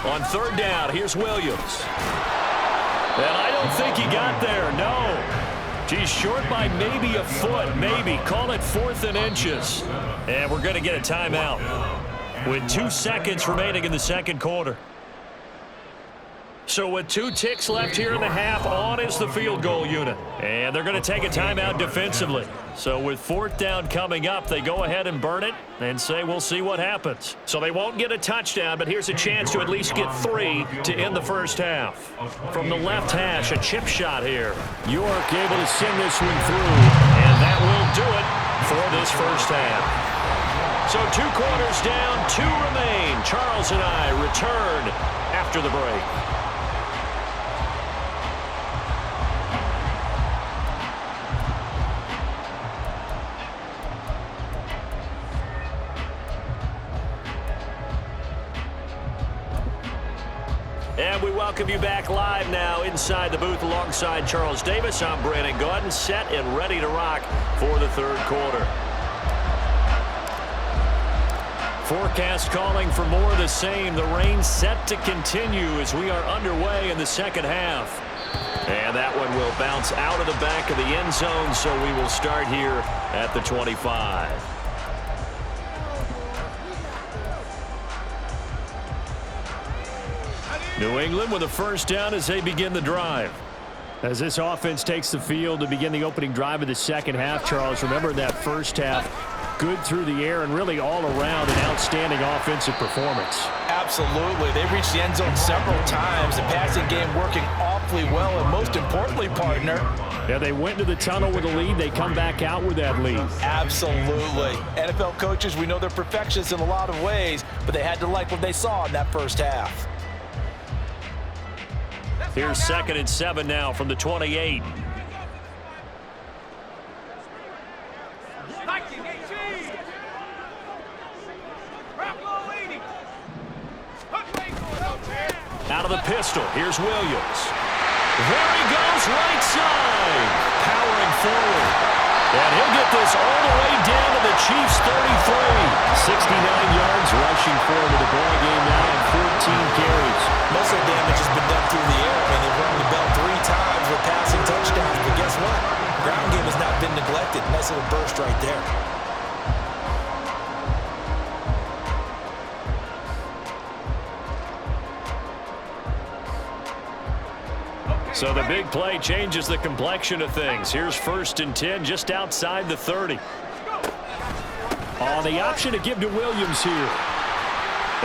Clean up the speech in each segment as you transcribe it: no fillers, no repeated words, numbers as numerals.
On third down, here's Williams. And I don't think he got there, no. He's short by maybe a foot, maybe. Call it 4th and inches. And we're going to get a timeout with 2 seconds remaining in the second quarter. So with 2 ticks left here in the half, on is the field goal unit. And they're going to take a timeout defensively. So with 4th down coming up, they go ahead and burn it and say we'll see what happens. So they won't get a touchdown, but here's a chance to at least get 3 to end the first half. From the left hash, a chip shot here. York able to send this one through, and that will do it for this first half. So 2 quarters down, 2 remain. Charles and I return after the break. And we welcome you back live now inside the booth alongside Charles Davis. I'm Brandon Gaudin, set and ready to rock for the third quarter. Forecast calling for more of the same. The rain set to continue as we are underway in the second half. And that one will bounce out of the back of the end zone, so we will start here at the 25. New England with a first down as they begin the drive. As this offense takes the field to begin the opening drive of the second half, Charles, remember that first half, good through the air and really all around an outstanding offensive performance. Absolutely. They reached the end zone several times. The passing game working awfully well, and most importantly, partner, yeah, they went to the tunnel with a lead. They come back out with that lead. Absolutely. NFL coaches, we know they're perfectionists in a lot of ways, but they had to like what they saw in that first half. Here's 2nd and 7 now from the 28. Out of the pistol, here's Williams. There he goes, right side. Powering forward. And he'll get this all the way down to the Chiefs' 33. 69 yards rushing forward to the ball game now and 14 carries. Most of the damage has been done through the air. I mean, they've rung the bell 3 times with passing touchdowns. But guess what? Ground game has not been neglected. Nice little burst right there. So the big play changes the complexion of things. Here's 1st and 10 just outside the 30. On the option to give to Williams here.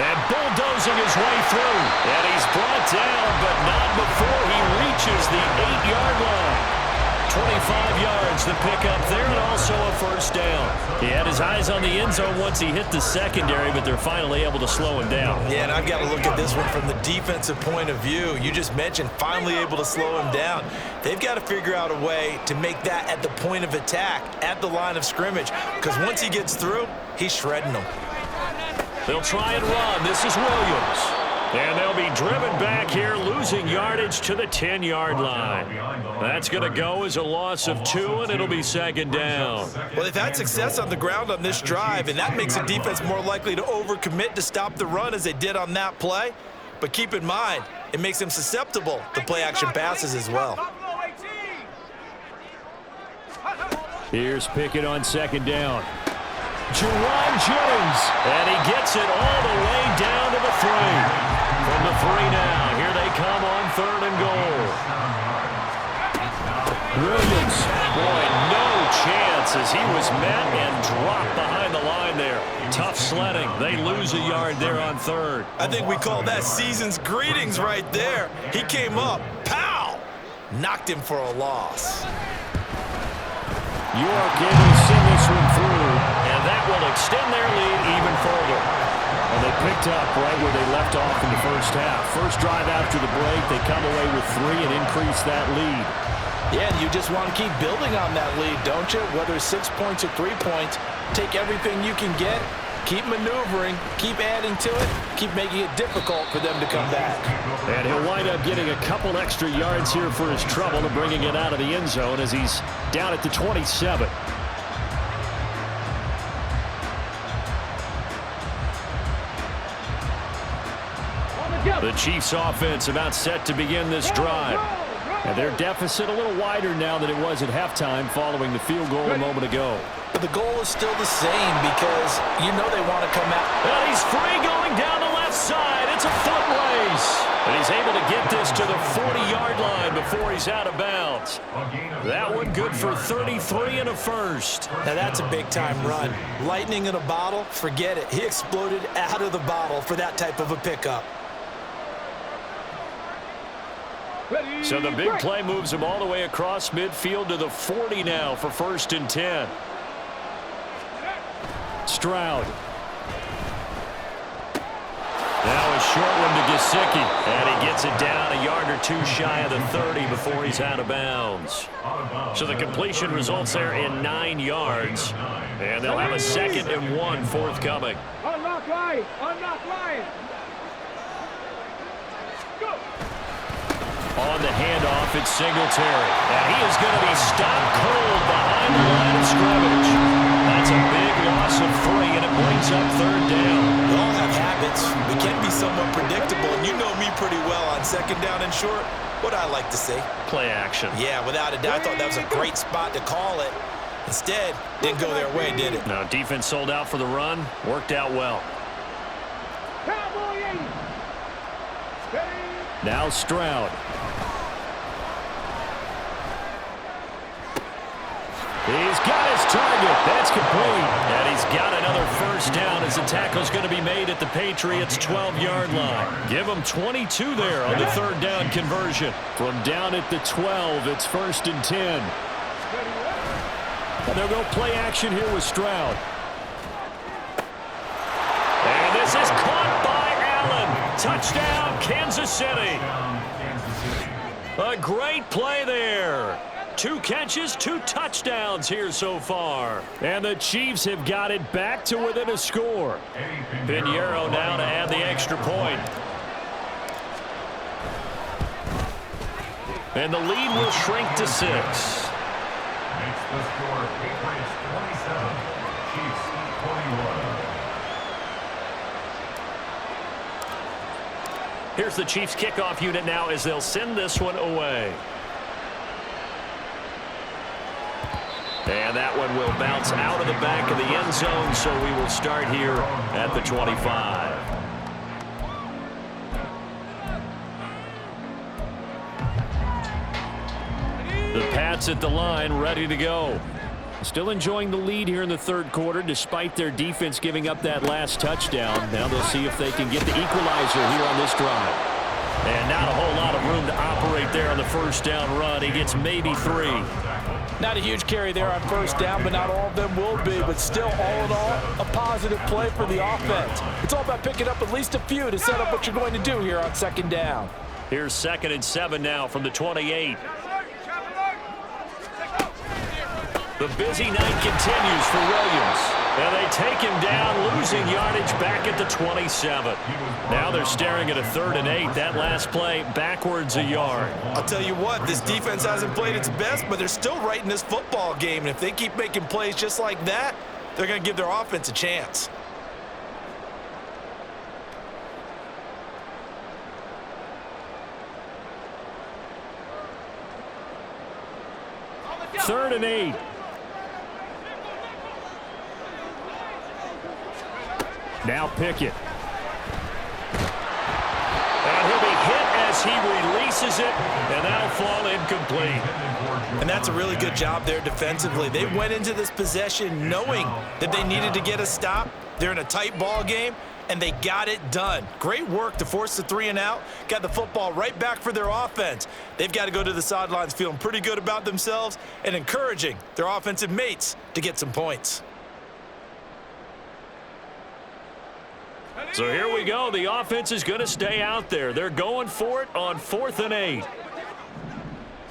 And bulldozing his way through. And he's brought down, but not before he reaches the 8-yard line. 25 yards the pickup there, and also a first down. He had his eyes on the end zone once he hit the secondary, but they're finally able to slow him down. Yeah, and I've got to look at this one from the defensive point of view. You just mentioned finally able to slow him down. They've got to figure out a way to make that at the point of attack, at the line of scrimmage, because once he gets through, he's shredding them. They'll try and run. This is Williams. And they'll be driven back here, losing yardage to the 10-yard line. That's going to go as a loss of 2, and it'll be 2nd down. Well, they've had success on the ground on this drive, and that makes the defense more likely to overcommit to stop the run as they did on that play. But keep in mind, it makes them susceptible to play-action passes as well. Here's Pickett on 2nd down. Juwan Jennings, and he gets it all the way down to the 3. From the 3 now, here they come on 3rd and goal. Williams, boy, no chance as he was met and dropped behind the line there. Tough sledding. They lose a yard there on 3rd. I think we call that season's greetings right there. He came up, pow, knocked him for a loss. York able to send this one through, and that will extend their lead even further. And they picked up right where they left off in the first half. First drive after the break, they come away with 3 and increase that lead. Yeah, and you just want to keep building on that lead, don't you? Whether it's 6 points or 3 points, take everything you can get, keep maneuvering, keep adding to it, keep making it difficult for them to come back. And he'll wind up getting a couple extra yards here for his trouble and bringing it out of the end zone as he's down at the 27. The Chiefs offense about set to begin this drive. And their deficit a little wider now than it was at halftime following the field goal a moment ago. But the goal is still the same because you know they want to come out. And he's free going down the left side. It's a foot race. And he's able to get this to the 40-yard line before he's out of bounds. That one good for 33 and a first. Now that's a big-time run. Lightning in a bottle, forget it. He exploded out of the bottle for that type of a pickup. So the big play moves him all the way across midfield to the 40 now for 1st and 10. Stroud. Now a short one to Gesicki. And he gets it down a yard or two shy of the 30 before he's out of bounds. So the completion results there in 9 yards. And they'll have a 2nd and 1 forthcoming. Unlock line! Unlock line! Go! On the handoff, it's Singletary. And he is going to be stopped cold behind the line of scrimmage. That's a big loss of 3, and it brings up 3rd down. We all have habits. We can be somewhat predictable, and you know me pretty well on 2nd down and short. What I like to say? Play action. Yeah, without a doubt. I thought that was a great spot to call it. Instead, didn't go their way, did it? Now, defense sold out for the run. Worked out well. Now Stroud. He's got his target. That's complete. And he's got another 1st down as the tackle's going to be made at the Patriots' 12-yard line. Give them 22 there on the 3rd down conversion. From down at the 12, it's 1st and 10. And they'll go play action here with Stroud. And this is caught by Allen. Touchdown, Kansas City. A great play there. 2 catches, 2 touchdowns here so far. And the Chiefs have got it back to within a score. Pinheiro now to add the extra point. And the lead will shrink to 6. Makes the score Patriots 27, Chiefs 21. Here's the Chiefs kickoff unit now as they'll send this one away. And that one will bounce out of the back of the end zone, so we will start here at the 25. The Pats at the line, ready to go. Still enjoying the lead here in the 3rd quarter, despite their defense giving up that last touchdown. Now they'll see if they can get the equalizer here on this drive. And not a whole lot of room to operate there on the 1st down run. He gets maybe 3. Not a huge carry there on 1st down, but not all of them will be. But still, all in all, a positive play for the offense. It's all about picking up at least a few to set up what you're going to do here on 2nd down. Here's 2nd and 7 now from the 28. The busy night continues for Williams. And they take him down, losing yardage back at the 27. Now they're staring at a 3rd and 8. That last play backwards a yard. I'll tell you what, this defense hasn't played its best, but they're still right in this football game. And if they keep making plays just like that, they're going to give their offense a chance. Third and 8. Now Pickett. And he'll be hit as he releases it, and that'll fall incomplete. And that's a really good job there defensively. They went into this possession knowing that they needed to get a stop. They're in a tight ball game, and they got it done. Great work to force the 3 and out. Got the football right back for their offense. They've got to go to the sidelines feeling pretty good about themselves and encouraging their offensive mates to get some points. So here we go. The offense is going to stay out there. They're going for it on 4th and 8.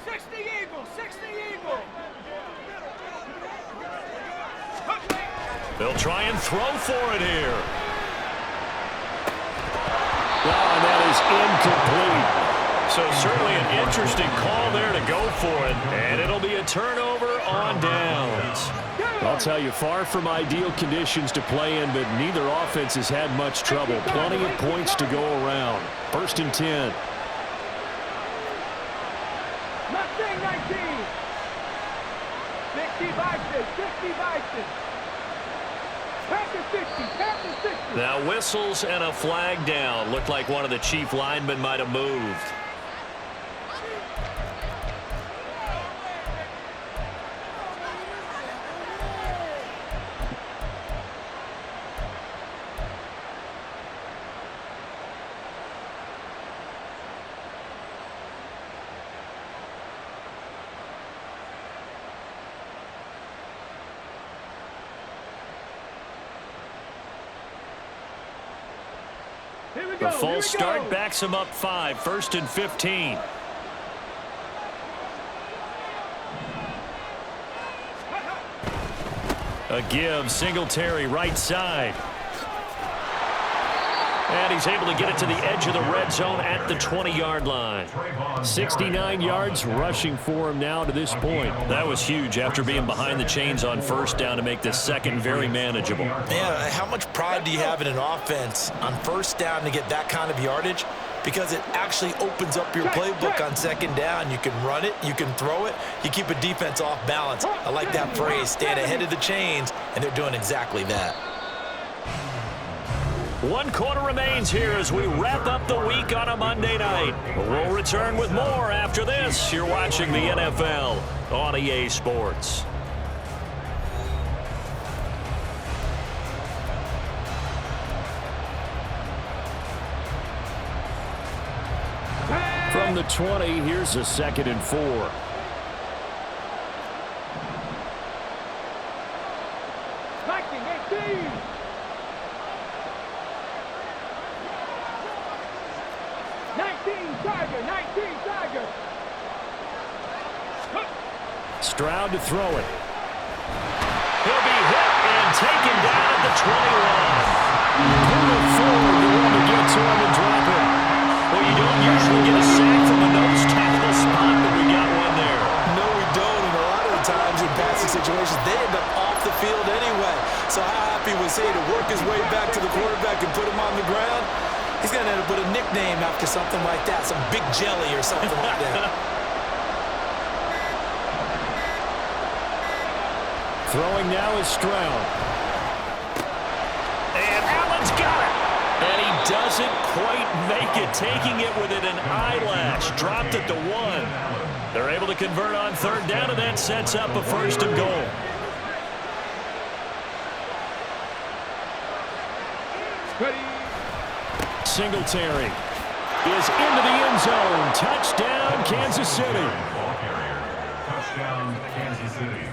60 Eagles, 60 Eagles. They'll try and throw for it here. Oh, and that is incomplete. So certainly an interesting call there to go for it. And it'll be a turnover on downs. I'll tell you, far from ideal conditions to play in, but neither offense has had much trouble. Plenty of points to go around. 1st and 10. Mustang 19. 60 Bison, 60 Bison. Panther 60, Panther 60. Now whistles and a flag down. Looked like one of the chief linemen might have moved. The false start backs him up 5. 1st and 15. A give, Singletary right side. And he's able to get it to the edge of the red zone at the 20-yard line. 69 yards rushing for him now to this point. That was huge after being behind the chains on 1st down to make this second very manageable. Yeah, how much pride do you have in an offense on 1st down to get that kind of yardage? Because it actually opens up your playbook on 2nd down. You can run it, you can throw it, you keep a defense off balance. I like that phrase, stand ahead of the chains, and they're doing exactly that. 1 quarter remains here as we wrap up the week on a Monday night. We'll return with more after this. You're watching the NFL on EA Sports. From the 20, here's a 2nd and 4. Stroud to throw it. He'll be hit and taken down at the 21. Pull forward, you want to get to him and drop him. Well, you don't usually get a sack from a nose tackle spot, but we got one there. No, we don't. And a lot of the times in passing situations, they end up off the field anyway. So how happy was he to work his way back to the quarterback and put him on the ground? He's going to end up with a nickname after something like that, some Big Jelly or something like that. Throwing now is Stroud. And Allen's got it. And he doesn't quite make it, taking it within an eyelash. Dropped it to 1. They're able to convert on 3rd down, and that sets up a 1st and goal. Singletary is into the end zone. Touchdown, Kansas City. Ball carrier. Touchdown, Kansas City.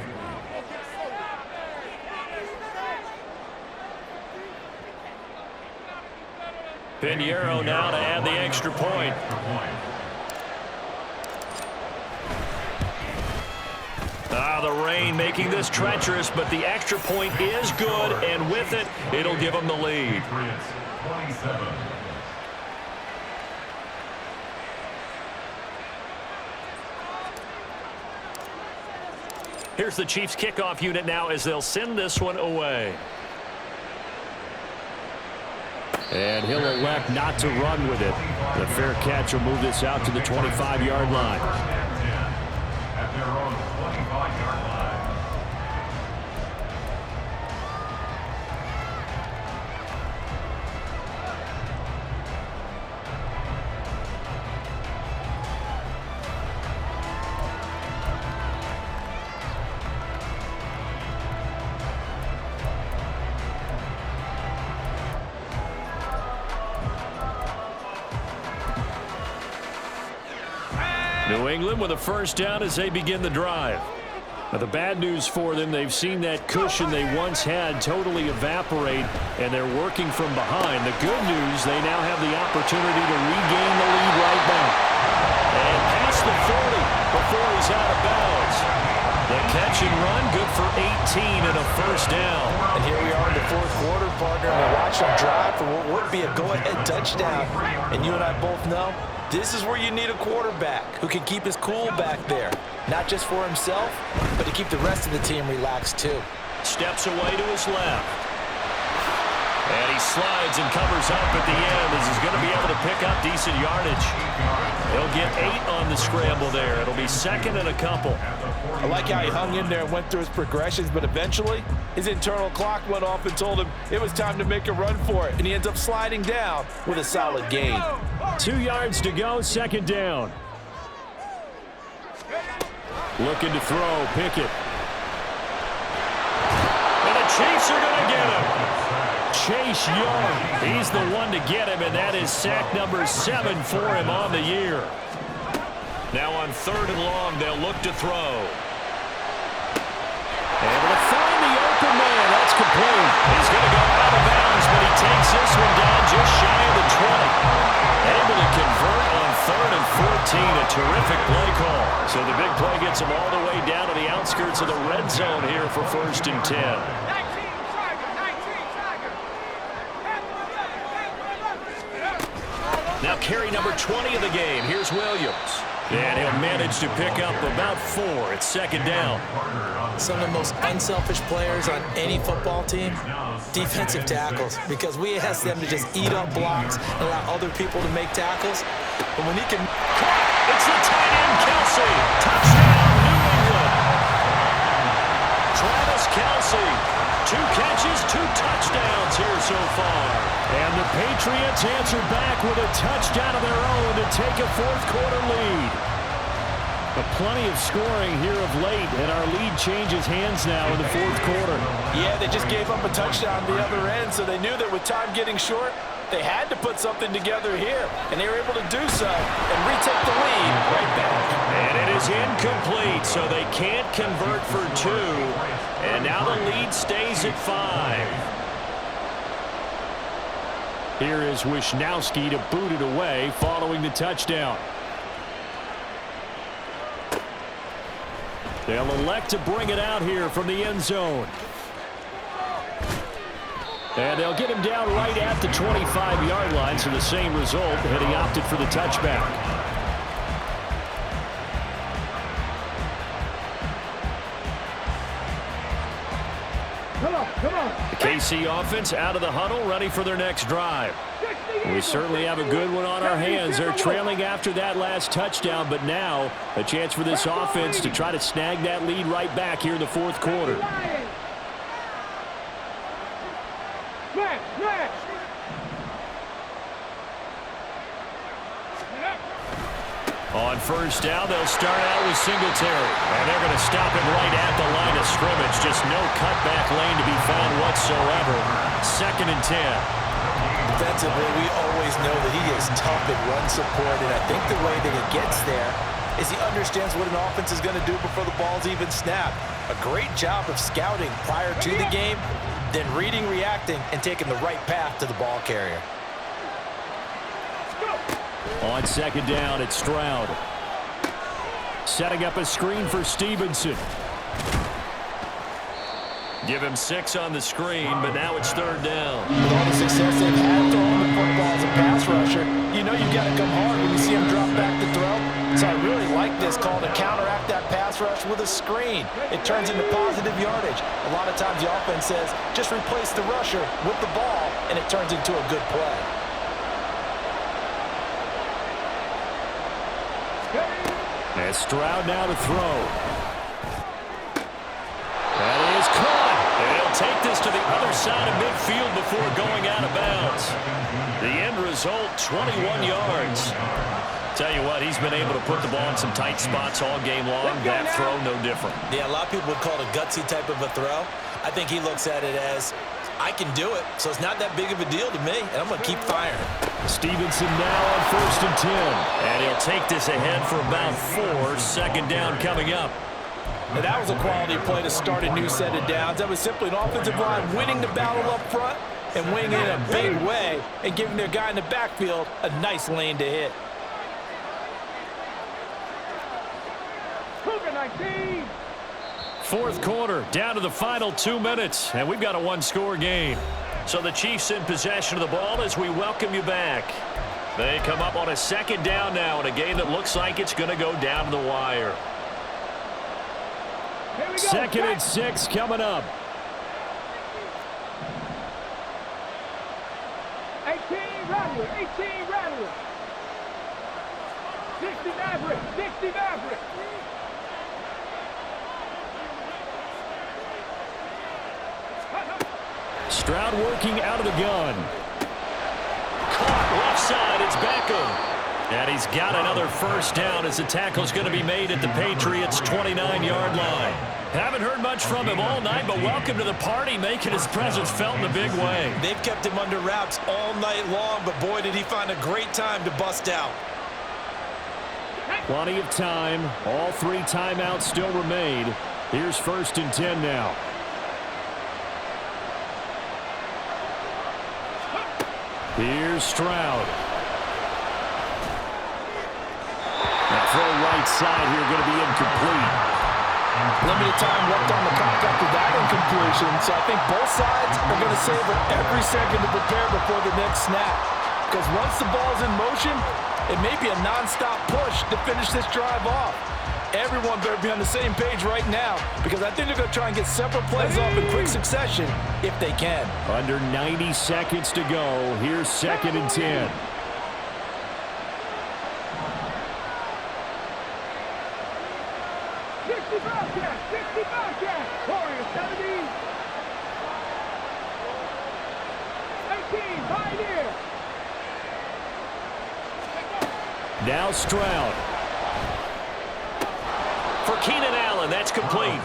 Pinheiro now to add the extra point. The rain making this treacherous, but the extra point is good, and with it, it'll give them the lead. 27. Here's the Chiefs kickoff unit now as they'll send this one away. And he'll elect not to run with it. The fair catch will move this out to the 25-yard line. At their own 25-yard line. New England with a 1st down as they begin the drive. Now, the bad news for them, they've seen that cushion they once had totally evaporate, and they're working from behind. The good news, they now have the opportunity to regain the lead right back. And past the 40 before he's out of bounds. The catch and run, good for 18 and a 1st down. And here we are in the 4th quarter, partner, and we watch them drive for what would be a go-ahead touchdown. And you and I both know this is where you need a quarterback who can keep his cool back there. Not just for himself, but to keep the rest of the team relaxed too. steps away to his left. And he slides and covers up at the end as he's going to be able to pick up decent yardage. He'll get 8 on the scramble there. It'll be 2nd and a couple. I like how he hung in there and went through his progressions, but eventually his internal clock went off and told him it was time to make a run for it, and he ends up sliding down with a solid gain. 2 yards to go, 2nd down. Looking to throw, Pickett. And the Chiefs are going to get him. Chase Young, he's the one to get him, and that is sack number 7 for him on the year. Now on 3rd and long, they'll look to throw. Able to find the open man. That's complete. He's going to go out of bounds, but he takes this one down just shy of the 20. Able to convert on 3rd and 14. A terrific play call. So the big play gets him all the way down to the outskirts of the red zone here for 1st and 10. Now carry number 20 of the game. Here's Williams. And he'll manage to pick up about 4. It's 2nd down. Some of the most unselfish players on any football team, defensive tackles, because we ask them to just eat up blocks and allow other people to make tackles. But when he can... It's the tight end, Kelsey. Touchdown, New England. Travis Kelsey. 2 catches, 2 touchdowns here so far. And the Patriots answer back with a touchdown of their own to take a 4th quarter lead. But plenty of scoring here of late, and our lead changes hands now in the 4th quarter. Yeah, they just gave up a touchdown on the other end, so they knew that with time getting short, they had to put something together here, and they were able to do so and retake the lead right back. And it is incomplete, so they can't convert for 2. And now the lead stays at 5. Here is Wisnowski to boot it away following the touchdown. They'll elect to bring it out here from the end zone. And they'll get him down right at the 25-yard line, so the same result, and he opted for the touchback. The KC offense out of the huddle, ready for their next drive. We certainly have a good one on our hands. They're trailing after that last touchdown, but now a chance for this offense to try to snag that lead right back here in the 4th quarter. On 1st down, they'll start out with Singletary. And they're going to stop him right at the line of scrimmage. Just no cutback lane to be found whatsoever. 2nd and 10. Defensively, we always know that he is tough at run support, and I think the way that he gets there is he understands what an offense is going to do before the ball's even snapped. A great job of scouting prior to the game, then reading, reacting, and taking the right path to the ball carrier. On 2nd down, it's Stroud. Setting up a screen for Stevenson. Give him 6 on the screen, but now it's 3rd down. With all the success they've had throwing the football as a pass rusher, you know you've got to come hard when you see him drop back to throw. So I really like this call to counteract that pass rush with a screen. It turns into positive yardage. A lot of times the offense says, just replace the rusher with the ball, and it turns into a good play. And Stroud now to throw. That is caught. And he'll take this to the other side of midfield before going out of bounds. The end result, 21 yards. Tell you what, he's been able to put the ball in some tight spots all game long. That throw, no different. Yeah, a lot of people would call it a gutsy type of a throw. I think he looks at it as, I can do it, so it's not that big of a deal to me, and I'm going to keep firing. Stevenson now on 1st and 10. And he'll take this ahead for about 4. 2nd down coming up. Now that was a quality play to start a new set of downs. That was simply an offensive line winning the battle up front and winning in a big way and giving their guy in the backfield a nice lane to hit. 4th quarter, down to the final 2 minutes, and we've got a 1-score game. So the Chiefs in possession of the ball as we welcome you back. They come up on a 2nd down now in a game that looks like it's going to go down to the wire. 2nd and 6 coming up. 18, Rattler. 18, Rattler. 60, Maverick. 60, Maverick. Stroud working out of the gun. Caught left side. It's Beckham. And he's got another first down as the tackle's going to be made at the Patriots' 29-yard line. Haven't heard much from him all night, but welcome to the party, making his presence felt in a big way. They've kept him under wraps all night long, but boy, did he find a great time to bust out. Plenty of time. All 3 timeouts still remain. Here's 1st and 10 now. Here's Stroud. That throw right side here going to be incomplete. Limited time left on the clock after that incompletion, so I think both sides are going to savor every second to prepare before the next snap. Because once the ball's in motion, it may be a non-stop push to finish this drive off. Everyone better be on the same page right now, because I think they're going to try and get several plays off in quick succession if they can. Under 90 seconds to go. Here's 2nd and 10. 60 Bobcats. 60 Bobcats. Warriors 70. 18, Pioneer. Now Stroud. For Keenan Allen, that's complete.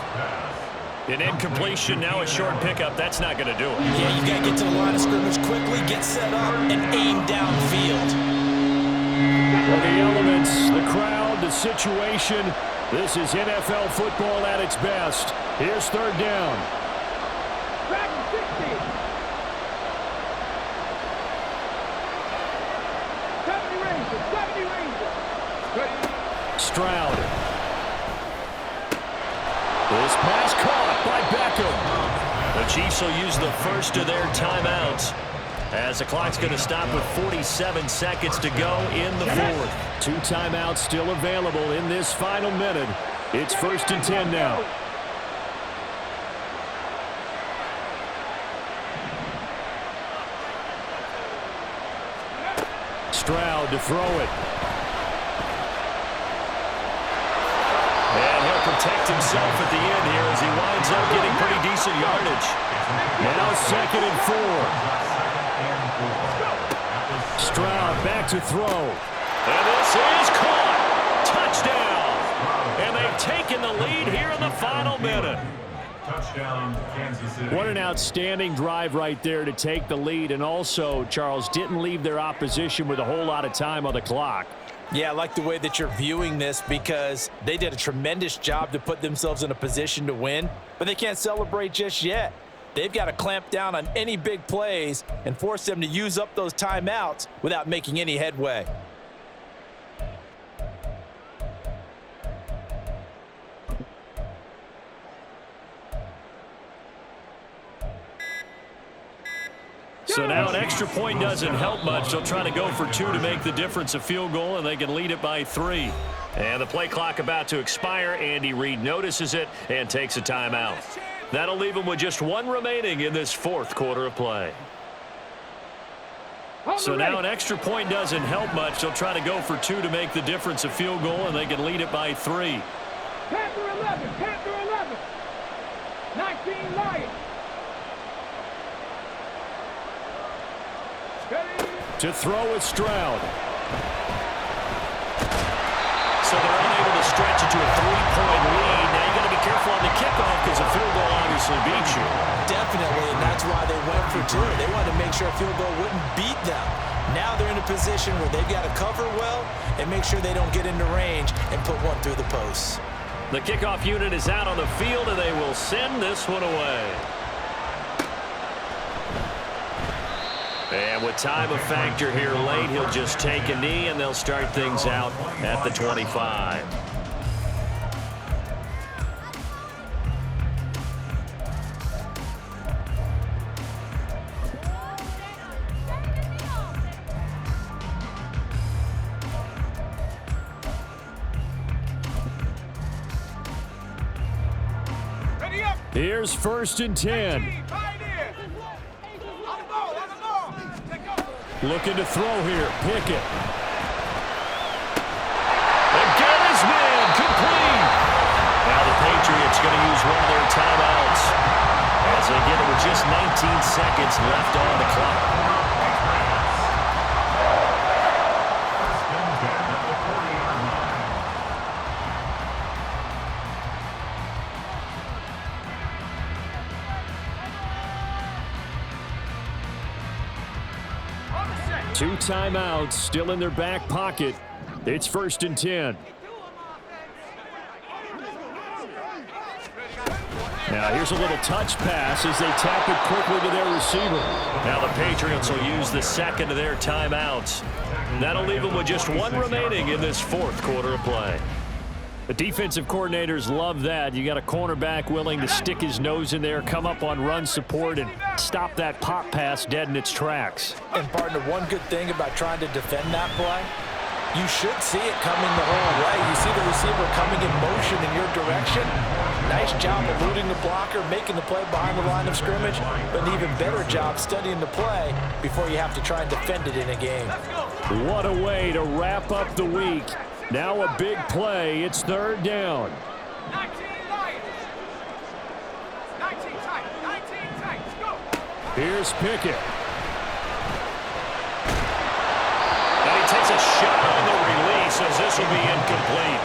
An incompletion, now a short pickup. That's not going to do it. Yeah, you got to get to the line of scrimmage quickly, get set up, and aim downfield. Well, the elements, the crowd, the situation. This is NFL football at its best. Here's 3rd down. Back to 60. 70 Rangers. 70 Rangers. Stroud. This pass caught by Beckham. The Chiefs will use the first of their timeouts as the clock's going to stop with 47 seconds to go in the 4th. 2 timeouts still available in this final minute. It's 1st and 10 now. Stroud to throw it. And he'll protect himself at the end here as he winds up getting pretty decent yardage. Now 2nd and 4. Stroud back to throw. And this is caught. Touchdown. And they've taken the lead here in the final minute. Touchdown, Kansas City. What an outstanding drive right there to take the lead. And also, Charles, didn't leave their opposition with a whole lot of time on the clock. Yeah, I like the way that you're viewing this because they did a tremendous job to put themselves in a position to win, but they can't celebrate just yet. They've got to clamp down on any big plays and force them to use up those timeouts without making any headway. So now an extra point doesn't help much. They'll try to go for 2 to make the difference a field goal, and they can lead it by 3. And the play clock about to expire. Andy Reid notices it and takes a timeout. That'll leave him with just 1 remaining in this 4th quarter of play. So now an extra point doesn't help much. They'll try to go for 2 to make the difference a field goal, and they can lead it by 3. Panther 11. Panther 11. 19 Lions. To throw with Stroud. So they're unable to stretch it to a 3-point lead. Now you got to be careful on the kickoff because a field goal obviously beats you. Definitely, and that's why they went for 2. They wanted to make sure a field goal wouldn't beat them. Now they're in a position where they've got to cover well and make sure they don't get into range and put one through the posts. The kickoff unit is out on the field, and they will send this one away. And with time a factor here late, he'll just take a knee, and they'll start things out at the 25. Here's 1st and 10. Looking to throw here. Pickett. Again, his man. Complete. Now the Patriots going to use one of their timeouts as they get it with just 19 seconds left on the clock. 2 timeouts still in their back pocket. It's 1st and 10. Now here's a little touch pass as they tap it quickly to their receiver. Now the Patriots will use the second of their timeouts. That'll leave them with just 1 remaining in this 4th quarter of play. The defensive coordinators love that. You got a cornerback willing to stick his nose in there, come up on run support, and stop that pop pass dead in its tracks. And partner, one good thing about trying to defend that play, you should see it coming the whole way. You see the receiver coming in motion in your direction. Nice job eluding the blocker, making the play behind the line of scrimmage, but an even better job studying the play before you have to try and defend it in a game. What a way to wrap up the week. Now a big play. It's 3rd down. 19 tight. Go. Here's Pickett. And he takes a shot on the release as this will be incomplete.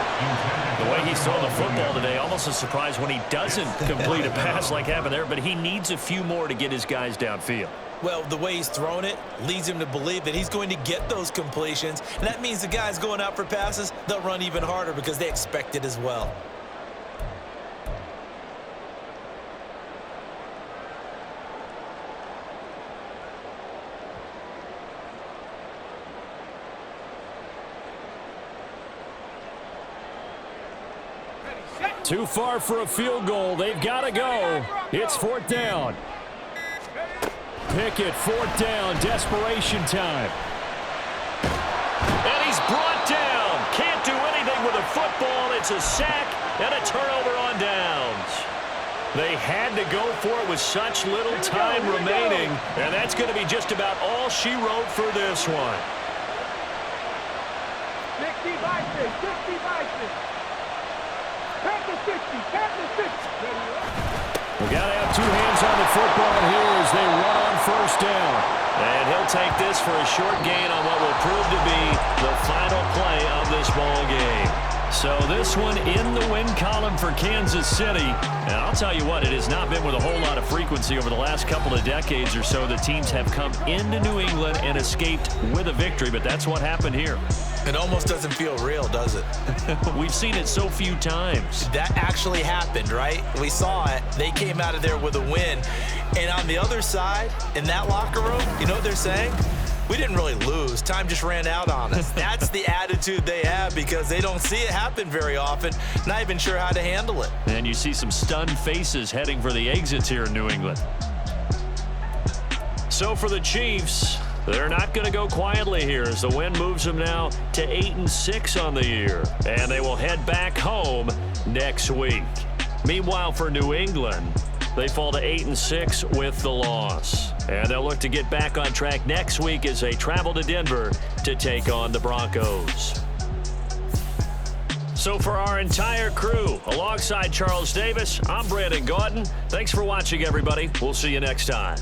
The way he's throwing the football today, almost a surprise when he doesn't complete a pass like happened there, but he needs a few more to get his guys downfield. Well, the way he's thrown it leads him to believe that he's going to get those completions. And that means the guys going out for passes, they'll run even harder because they expect it as well. Too far for a field goal. They've got to go. It's 4th down. Pickett, 4th down, desperation time. And he's brought down. Can't do anything with a football. It's a sack and a turnover on downs. They had to go for it with such little time remaining, and that's going to be just about all she wrote for this one. 60 Vikings. Tap the 60. We got to have 2 hands on the football here as they run on 1st down. And he'll take this for a short gain on what will prove to be the final play of this ball game. So this one in the win column for Kansas City. And I'll tell you what, it has not been with a whole lot of frequency over the last couple of decades or so. The teams have come into New England and escaped with a victory, but that's what happened here. It almost doesn't feel real, does it? We've seen it so few times. That actually happened, right? We saw it. They came out of there with a win. And on the other side, in that locker room, you know what they're saying? We didn't really lose. Time just ran out on us. That's the attitude they have because they don't see it happen very often. Not even sure how to handle it. And you see some stunned faces heading for the exits here in New England. So for the Chiefs, they're not going to go quietly here as the win moves them now to 8-6 on the year. And they will head back home next week. Meanwhile, for New England, they fall to 8-6 with the loss. And they'll look to get back on track next week as they travel to Denver to take on the Broncos. So for our entire crew, alongside Charles Davis, I'm Brandon Gaudin. Thanks for watching, everybody. We'll see you next time.